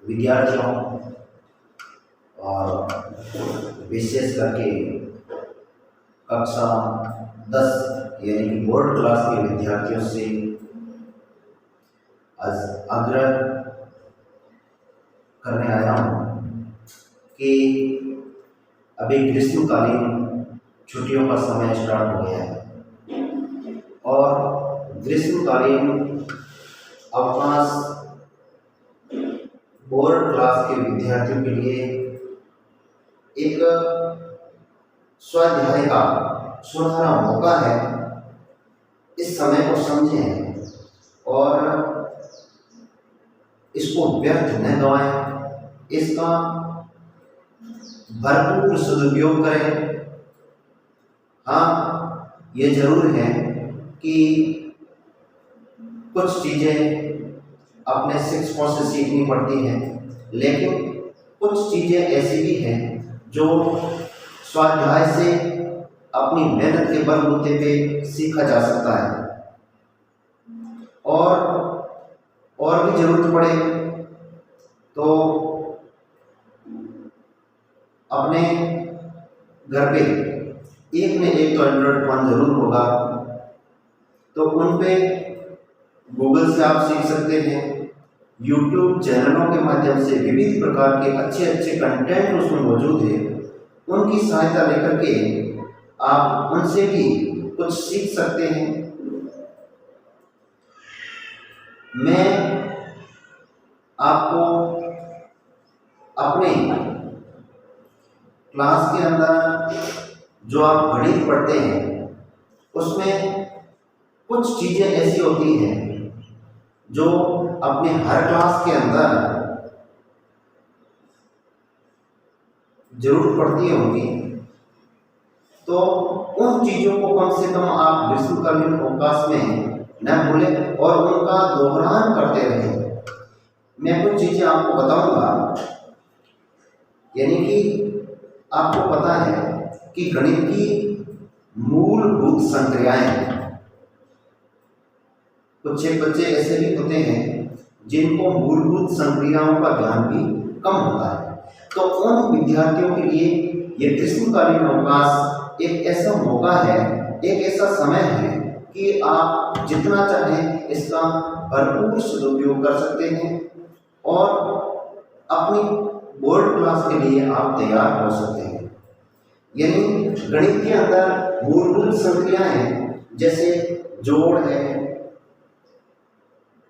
विद्यार्थियों और विशेष करके कक्षा 10 यानी कि बोर्ड क्लास के विद्यार्थियों से आज आग्रह करने आया हूँ कि अभी ग्रीष्मकालीन छुट्टियों का समय स्टार्ट हो गया है और ग्रीष्मकालीन अवकाश बोर्ड क्लास के विद्यार्थियों के लिए एक स्वाध्याय का सुनहरा मौका है। इस समय को समझें और इसको व्यर्थ न गवाएं, इसका भरपूर सदुपयोग करें। हाँ, ये जरूर है कि कुछ चीज़ें अपने शिक्षकों से सीखनी पड़ती हैं, लेकिन कुछ चीज़ें ऐसी भी हैं जो स्वाध्याय से अपनी मेहनत के बलबूते पे सीखा जा सकता है। और भी जरूरत पड़े तो अपने घर पे एक न एक तो एंड्रॉइड फोन जरूर होगा, तो उन पे गूगल से आप सीख सकते हैं। यूट्यूब चैनलों के माध्यम से विविध प्रकार के अच्छे अच्छे कंटेंट उसमें मौजूद है, उनकी सहायता लेकर के आप उनसे भी कुछ सीख सकते हैं। मैं आपको अपने क्लास के अंदर जो आप गणित पढ़ते हैं उसमें कुछ चीज़ें ऐसी होती हैं जो अपने हर क्लास के अंदर जरूर पड़ती होंगी, तो उन चीज़ों को कम से कम आप ग्रीष्मकालीन अवकाश में न भूलें और उनका दोहरान करते रहें। मैं कुछ चीज़ें आपको बताऊंगा, यानी कि आपको पता है कि गणित की मूलभूत संक्रियाएं, कुछ एक बच्चे ऐसे भी होते हैं जिनको मूलभूत संक्रियाओं का ज्ञान भी कम होता है, तो उन विद्यार्थियों के लिए ये ग्रीष्मकालीन अवकाश एक ऐसा मौका है, एक ऐसा समय है कि आप जितना चाहें इसका भरपूर सदुपयोग कर सकते हैं और अपनी बोर्ड क्लास के लिए आप तैयार हो सकते हैं। यानी गणित के अंदर मूलभूत संक्रियाएं जैसे जोड़ है,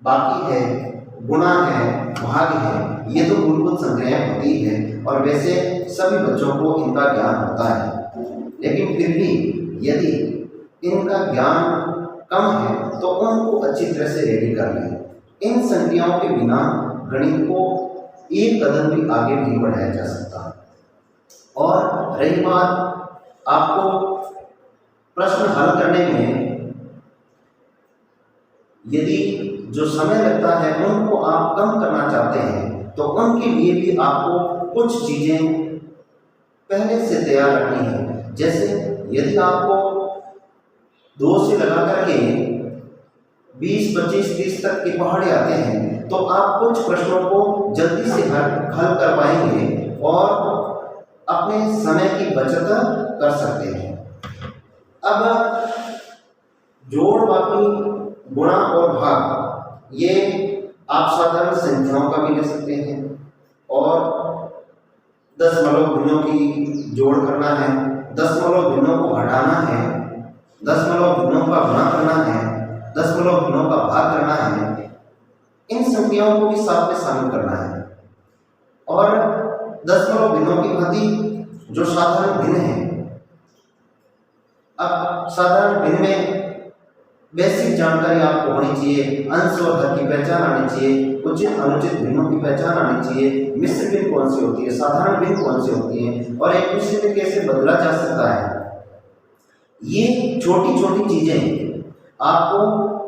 बाकी है, गुणा है, भाग है, ये तो मूलभूत संक्रियाएं होती हैं और वैसे सभी बच्चों को इनका ज्ञान होता है। लेकिन फिर भी यदि इनका ज्ञान कम है तो उनको अच्छी तरह से रेडी कर लें। इन संक्रियाओं के बिना गणित को एक कदम भी आगे नहीं बढ़ाया जा सकता। और रही बात आपको प्रश्न हल करने में, यदि जो समय लगता है उनको आप कम करना चाहते हैं तो उनके लिए भी आपको कुछ चीज़ें पहले से तैयार रखनी है। जैसे यदि आपको 2 से लगा करके 20, 25, 30 तक के पहाड़े आते हैं तो आप कुछ प्रश्नों को जल्दी से हल कर पाएंगे और अपने समय की बचत कर सकते हैं। अब जोड़, बाकी, गुणा और भाग, ये आप साधारण संख्याओं का भी ले सकते हैं और दशमलव भिन्नों की जोड़ करना है, दशमलव भिन्नों को घटाना है, दशमलव भिन्नों का गुणा करना है, दशमलव भिन्नों का भाग करना है, इन संख्याओं को भी साथ में शामिल करना है। और दशमलव भिन्नों की भांति जो साधारण भिन्न है, अब साधारण भिन्न में बेसिक जानकारी आपको होनी चाहिए, अंश और हर की पहचान आनी चाहिए, उचित अनुचित भिन्नों की पहचान आनी चाहिए, मिश्र भिन्न कौन सी होती है, साधारण भिन्न कौन सी होती है और एक दूसरे में कैसे बदला जा सकता है। ये छोटी छोटी चीजें आपको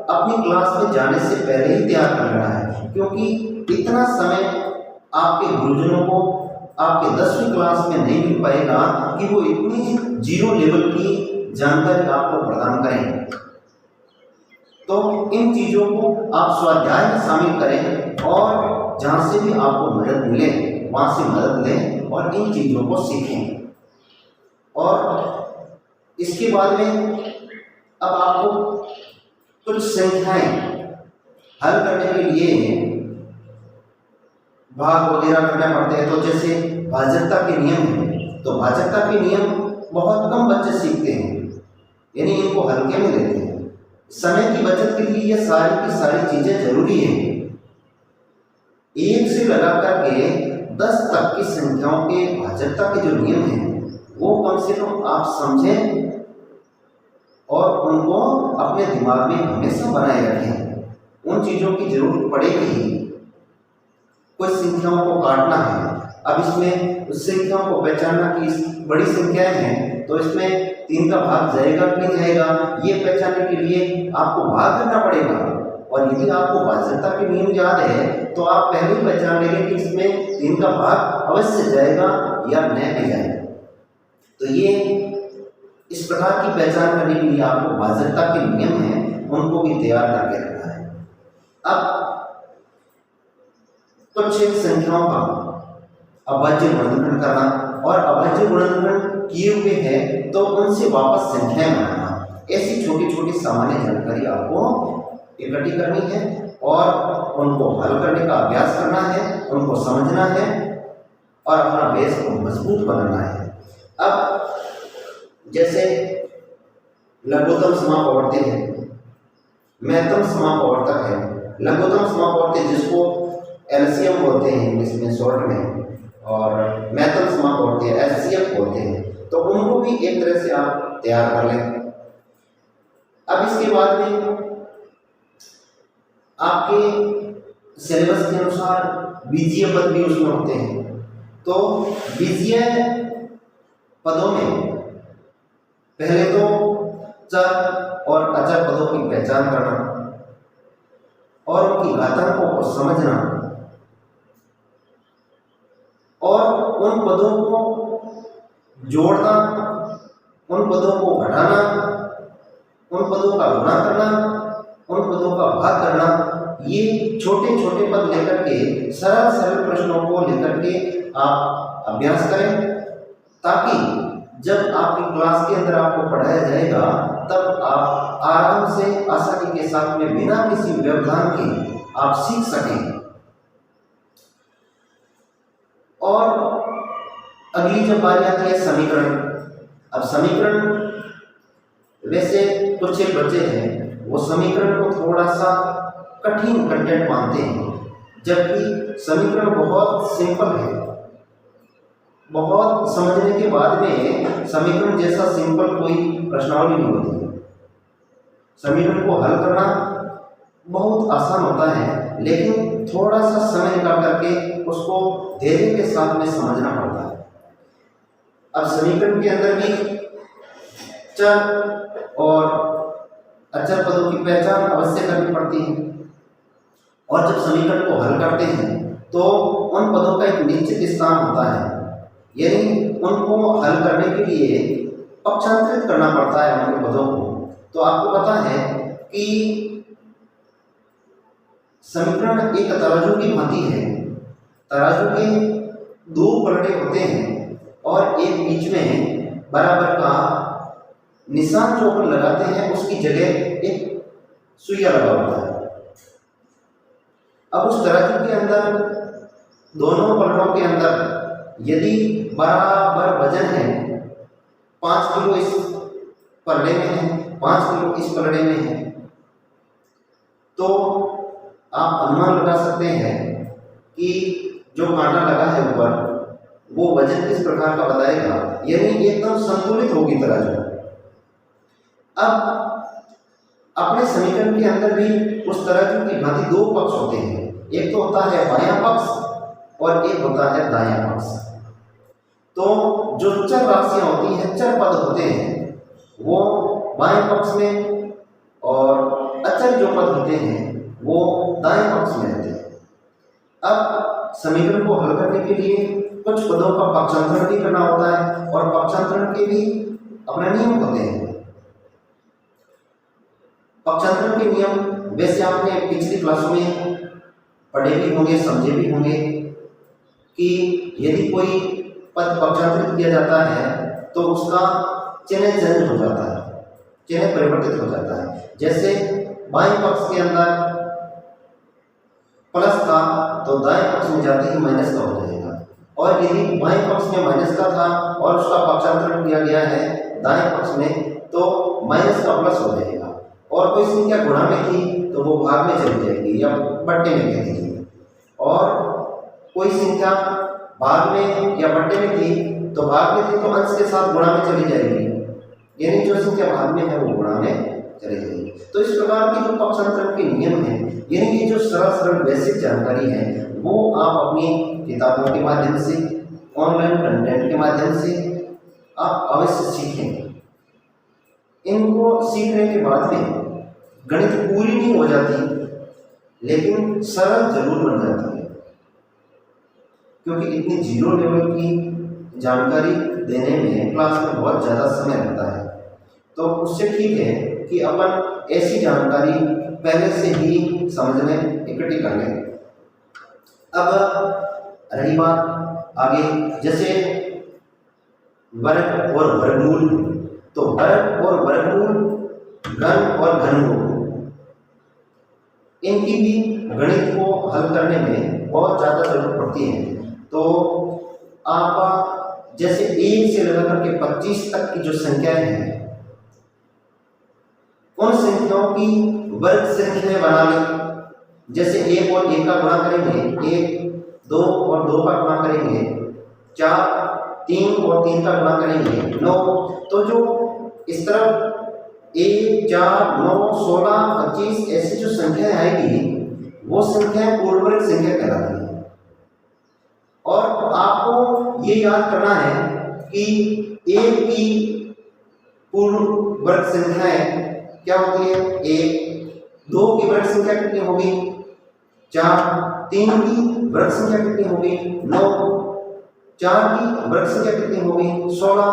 अपनी क्लास में जाने से पहले ही तैयार कर लेना है, क्योंकि इतना समय आपके गुरुजनों को आपके 10वीं क्लास में नहीं मिल पाएगा कि वो इतनी जीरो लेवल की जानकारी आपको प्रदान करें। तो इन चीज़ों को आप स्वाध्याय में शामिल करें और जहाँ से भी आपको मदद मिले वहाँ से मदद लें और इन चीज़ों को सीखें। और इसके बाद में अब आपको कुछ संख्याएं हल करने के लिए भाग वगैरह करने पड़ते हैं। तो जैसे भाजकता के नियम हैं, तो भाजकता के नियम बहुत कम बच्चे सीखते हैं, यानी इनको हल्के में लेते हैं। समय की बचत के लिए ये सारी की सारी चीज़ें जरूरी हैं। 1 से लगा करके 10 तक की संख्याओं के भाजकता के जो नियम हैं वो कम से कम आप समझें और उनको अपने दिमाग में हमेशा बनाए रखें। उन चीज़ों की जरूरत पड़ेगी। कुछ संख्याओं को काटना है, अब इसमें उस संख्याओं को पहचानना कि बड़ी संख्याएं हैं तो इसमें 3 का भाग जाएगा कि नहीं जाएगा, ये पहचानने के लिए आपको भाग करना पड़ेगा। और यदि आपको भाजकता के नियम याद है तो आप पहले ही पहचान लेंगे कि इसमें 3 का भाग अवश्य जाएगा या नहीं जाएगा। तो ये इस प्रकार की पहचान करने के लिए आपको भाजकता के नियम हैं उनको भी तैयार करके रखना है। अब कुछ संख्याओं का अभाज्य गुणनखंड करना, और अभाज्य गुणनखंड किए हुए हैं तो उनसे वापस संख्याएं बनाना, ऐसी छोटी छोटी सामान्य जानकारी आपको इकट्ठी करनी है और उनको हल करने का अभ्यास करना है, उनको समझना है और अपना बेस को मजबूत बनाना है। अब जैसे लघुत्तम समापवर्ती है, महत्तम समापवर्तक है। लघुत्तम समापवर्ती जिसको एलसीएम बोलते हैं इंग्लिश में शॉर्ट में, और महत्तम समापवर्ती एचसीएफ बोलते हैं। तो उनको भी एक तरह से आप तैयार कर लें। अब इसके बाद में आपके सिलेबस के अनुसार बीजीय पद भी उसमें होते हैं। तो बीजीय पदों में पहले तो चर और अचर पदों की पहचान करना और उनकी घातांकों को समझना और उन पदों को जोड़ना, उन पदों को घटाना, उन पदों का गुणा करना, उन पदों का भाग करना, ये छोटे छोटे पद लेकर के सरल सरल प्रश्नों को लेकर के आप अभ्यास करें, ताकि जब आपकी क्लास के अंदर आपको पढ़ाया जाएगा तब आप आराम से आसानी के साथ में बिना किसी व्यवधान के आप सीख सकें। और अगली जब बारी आती है समीकरण। अब समीकरण, वैसे कुछ एक बच्चे हैं वो समीकरण को थोड़ा सा कठिन कंटेंट मानते हैं, जबकि समीकरण बहुत सिंपल है। बहुत समझने के बाद में समीकरण जैसा सिंपल कोई प्रश्नावली नहीं होती। समीकरण को हल करना बहुत आसान होता है, लेकिन थोड़ा सा समय निकाल करके उसको धैर्य के साथ में समझना पड़ता है। अब समीकरण के अंदर भी चर और अचर पदों की पहचान अवश्य करनी पड़ती है, और जब समीकरण को हल करते हैं तो उन पदों का एक निश्चित स्थान होता है, यानी उनको हल करने के लिए पक्षांतरित करना पड़ता है उनके पदों को। तो आपको पता है कि समीकरण एक तराजू की भांति है। तराजू के 2 पलड़े होते हैं और एक बीच में बराबर का निशान जो अपन लगाते हैं उसकी जगह एक सुइया लगा होता है। अब उस तराजू के अंदर दोनों पलड़ों के अंदर यदि बराबर वजन है, 5 किलो इस पलड़े में है, 5 किलो इस पलड़े में है, तो आप अनुमान लगा सकते हैं कि जो कांटा लगा है ऊपर वो वजन किस प्रकार का बताएगा, यानी एकदम संतुलित होगी तराजू। अब अपने समीकरण के अंदर भी उस तराजू की भांति 2 पक्ष होते हैं, एक तो होता है बायां पक्ष और एक होता है दायां पक्ष। तो जो चर राशियां होती हैं, चर पद होते हैं, वो बाएं पक्ष में, और अचर जो पद होते हैं वो दाएं पक्ष में रहते हैं। अब समीकरण को हल करने के लिए कुछ पदों का पक्षांतरण भी करना होता है, और पक्षांतरण के भी अपने नियम होते हैं। पक्षांतरण के नियम वैसे आपने पिछली क्लासों में पढ़े भी होंगे, समझे भी होंगे कि यदि कोई पद पक्षांतरित किया जाता है तो उसका चिन्ह चेंज हो जाता है, चिन्ह परिवर्तित हो जाता है। जैसे बाएं पक्ष के अंदर प्लस था तो दाएं पक्ष में जाते ही माइनस का हो जाएगा, और यदि बाएं पक्ष में माइनस का था और उसका पक्षांतरण किया गया है दाएं पक्ष में तो माइनस का प्लस हो जाएगा। और कोई संख्या गुणा में थी तो वो भाग में चली जाएगी या बट्टे में कह दीजिए, और कोई संख्या भाग में या बट्टे में थी तो भाग में थी तो अंश के साथ गुणा में चली जाएगी, यानी जो संख्या भाग में है वो गुणा में चली जाएगी। तो इस प्रकार के जो पक्षांतरण के नियम हैं, यानी कि जो सरल सरल बेसिक जानकारी है, वो आप अपनी किताबों के माध्यम से, ऑनलाइन कंटेंट के माध्यम से आप अवश्य सीखें। इनको सीखने के बाद में गणित पूरी नहीं हो जाती लेकिन सरल जरूर बन जाती है, क्योंकि इतनी जीरो लेवल की जानकारी देने में क्लास में बहुत ज़्यादा समय लगता है। तो उससे ठीक है कि अपन ऐसी जानकारी पहले से ही समझ लें, इकट्ठी कर लें। अब रही बात आगे, जैसे वर्ग और वर्गमूल, तो वर्ग और वर्गमूल, घन और घनमूल, इनकी भी गणित को हल करने में बहुत ज़्यादा जरूरत पड़ती है। तो आप जैसे 1 से लेकर के 25 तक की जो संख्याएं हैं, उन संख्याओं की वर्ग संख्याएं बना लें। जैसे 1 और 1 का गुणा करेंगे 1, 2 और 2 का गुणा करेंगे 4, 3 और 3 का गुणा करेंगे 9। तो जो इस तरफ 1, 4, 9, 16, 25 ऐसी जो संख्याएं आएगी वो संख्याएं पूर्ण वर्ग संख्या कहलाती है। और आपको ये याद करना है कि 1 की पूर्ण वर्ग संख्याएं क्या होती है, 1, 2 की वर्ग संख्या कितनी होगी, 4, 3 की वर्ग संख्या कितनी होगी, 9, 4 की वर्ग संख्या कितनी होगी, 16,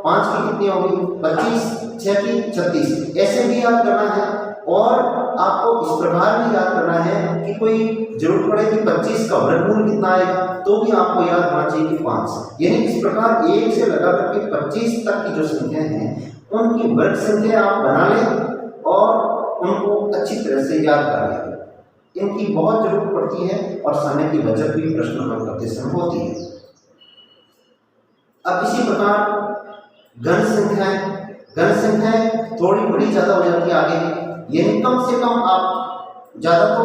5 की कितनी होगी, 25, 6 की 36। ऐसे भी याद करना है। और आपको इस प्रकार भी याद करना है कि कोई जरूरत पड़े कि 25 का वर्गमूल कितना आएगा तो भी आपको याद होना चाहिए कि 5। यानी इस प्रकार 1 से लगा करके 25 तक की जो संख्या है उनकी वर्ग संख्या आप बना लें और उनको अच्छी तरह से याद कर लें। इनकी बहुत जरूरत पड़ती है और समय की बचत भी प्रश्न हल करते समय होती है। अब इसी प्रकार घन संख्याएं थोड़ी बड़ी ज़्यादा हो जाती है आगे, यानी कम से कम आप ज़्यादा तो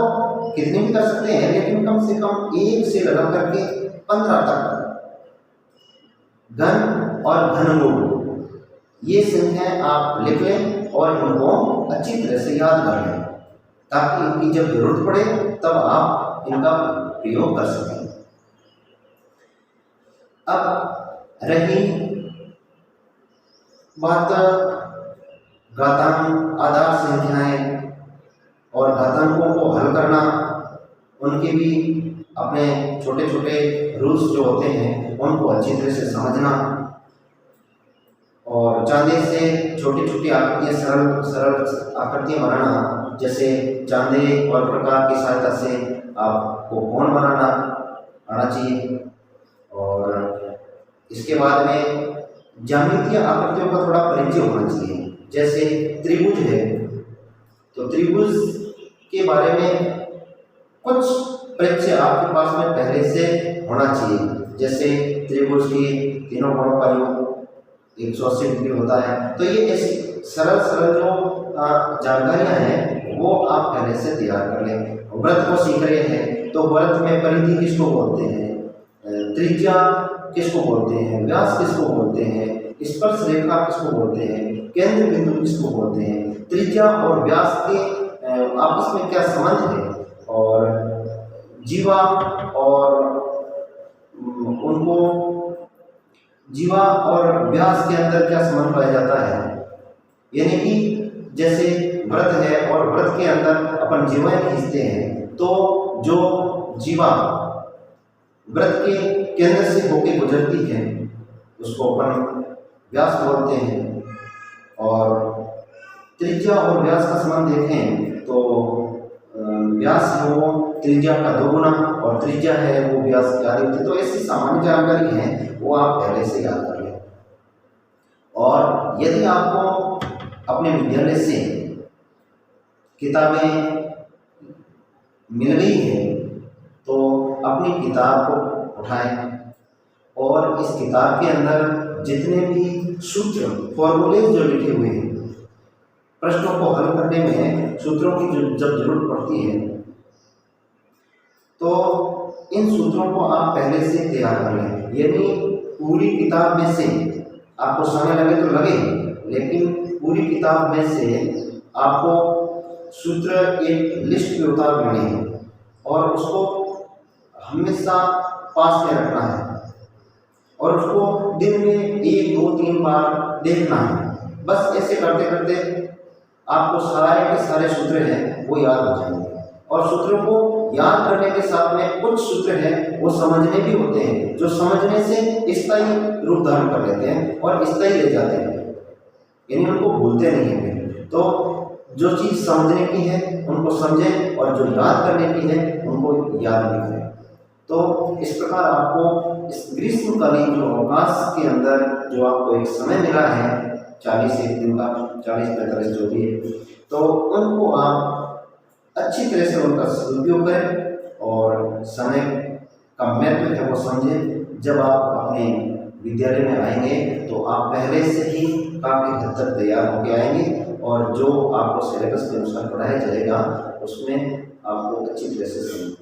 कितने भी कर सकते हैं लेकिन कम से कम 1 से लगा करके 15 तक घन और घनमूल ये संख्याएं आप लिख लें और इनको अच्छी तरह से याद कर लें, ताकि इनकी जब जरूरत पड़े तब आप इनका प्रयोग कर सकें। अब रही बात घातांक, आधार संख्याएं और घातांकों को हल करना, उनके भी अपने छोटे छोटे रूल्स जो होते हैं उनको अच्छी तरह से समझना, और चांदे से छोटी छोटी आकृतियाँ सरल आकृतियाँ बनाना, जैसे चांदे और प्रकार की सहायता से आपको कोण बनाना आना चाहिए। और इसके बाद में ज्यामितीय आकृतियों का थोड़ा परिचय होना चाहिए। जैसे त्रिभुज है तो त्रिभुज के बारे में कुछ परिचय आपके पास में पहले से होना चाहिए। जैसे त्रिभुज की तीनों कोणों का योग 180 डिग्री होता है। तो ये ऐसी सरल सरल जो जानकारियां हैं वो आप पहले से तैयार कर लें। वृत्त को सीख रहे हैं तो वृत्त में परिधि किसको बोलते हैं, त्रिज्या किसको बोलते हैं, व्यास किसको बोलते हैं, स्पर्श रेखा किसको बोलते हैं, केंद्र बिंदु किसको बोलते हैं, त्रिज्या और व्यास के आपस में क्या संबंध है, और जीवा और उनको जीवा और व्यास के अंदर क्या संबंध पाया जाता है। यानी कि जैसे वृत्त है और वृत्त के अंदर अपन जीवाएं खींचते हैं तो जो जीवा वृत्त के केंद्र से होकर गुजरती है उसको अपन व्यास बोलते हैं, और त्रिज्या और व्यास का संबंध देखें तो व्यास है वो त्रिज्या का 2 गुना और त्रिज्या है वो व्यास की आधी होती है। तो ऐसी सामान्य जानकारी है वो आप पहले से याद कर लें। और यदि आपको अपने विद्यालय से किताबें मिल गई है तो अपनी किताब को उठाएं और इस किताब के अंदर जितने भी सूत्र फॉर्मूले जो लिखे हुए हैं, प्रश्नों को हल करने में सूत्रों की जब जरूरत पड़ती है तो इन सूत्रों को आप पहले से तैयार कर लें। यानी पूरी किताब में से आपको समय लगे तो लगे, लेकिन पूरी किताब में से आपको सूत्र एक लिस्ट में उतार लेने हैं और उसको हमेशा पास में रखना है और उसको दिन में 1, 2, 3 बार देखना है। बस ऐसे करते करते आपको सारे के सारे सूत्र हैं वो याद हो जाएंगे। और सूत्रों को याद करने के साथ में कुछ सूत्र हैं वो समझने भी होते हैं, जो समझने से स्थायी रूप धारण कर लेते हैं और स्थायी रह जाते हैं, यानी उनको भूलते नहीं हैं। तो जो चीज़ समझने की है उनको समझें और जो याद करने की है उनको याद भी करें। तो इस प्रकार आपको इस ग्रीष्मकालीन जो अवकाश के अंदर जो आपको एक समय मिला है 40 दिन का, 40-45 जो भी है, तो उनको आप अच्छी तरह से उनका सदुपयोग करें और समय का महत्व है वो समझें। जब आप अपने विद्यालय में आएंगे तो आप पहले से ही काफ़ी हद तक तैयार होकर आएंगे और जो आपको सिलेबस के अनुसार पढ़ाया जाएगा उसमें आपको अच्छी तरह से समझ